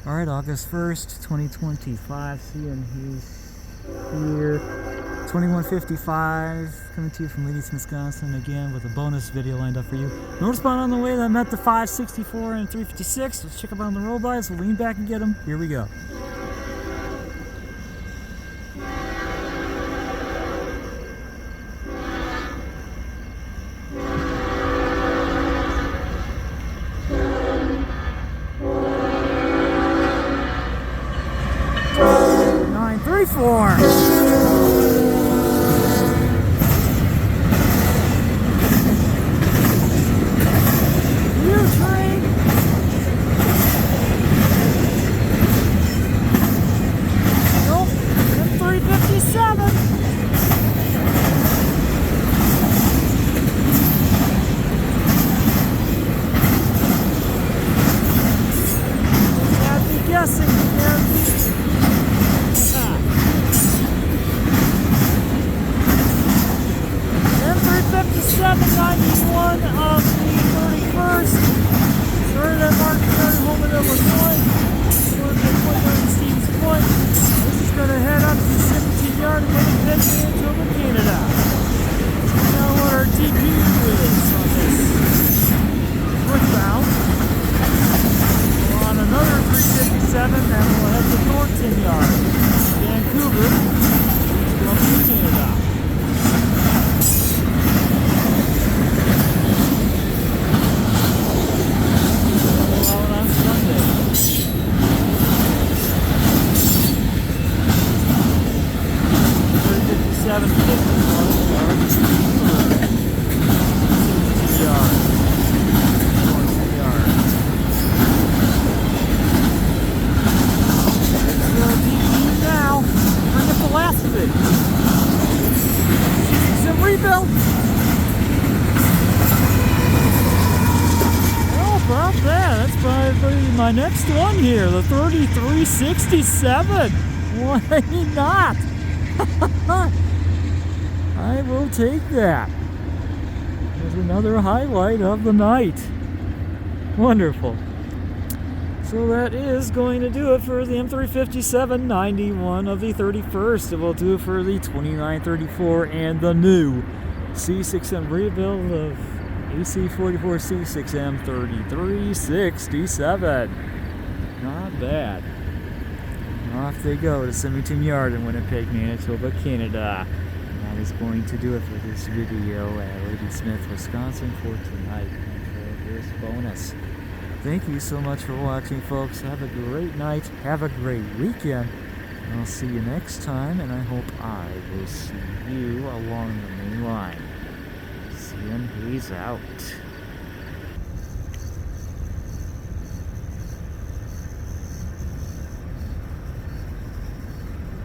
Alright, August 1st, 2025. Seeing he's here. 2155 coming to you from Ladysmith, Wisconsin again with a bonus video lined up for you. No spot on the way that met the 564 and 356. Let's check them out on the roll bys. We'll lean back and get them. Here we go. Four. You train. Nope. M357. I'd be guessing. M35791 of the 31st. Started at Market home in Illinois. Going to Stevens Point. This is going to head up to 17 yard and then head to Manitoba, Canada. We know what our TPU is on this northbound. We're on another 357 and we'll head to 14 yard. Vancouver, Canada. Rebuild. Well, about that. That's probably my next one here, the 3367. Why not? I will take that. There's another highlight of the night. Wonderful. So that is going to do it for the M35791 of the 31st. It will do it for the 2934 and the new C6M rebuild of AC44 C6M 3367. Not bad. Off they go to 17 yard in Winnipeg, Manitoba, Canada. And that is going to do it for this video at Ladysmith, Wisconsin for tonight and for this bonus. Thank you so much for watching, folks. Have a great night. Have a great weekend. And I'll see you next time, and I hope I will see you along the main line. CM Hayes out.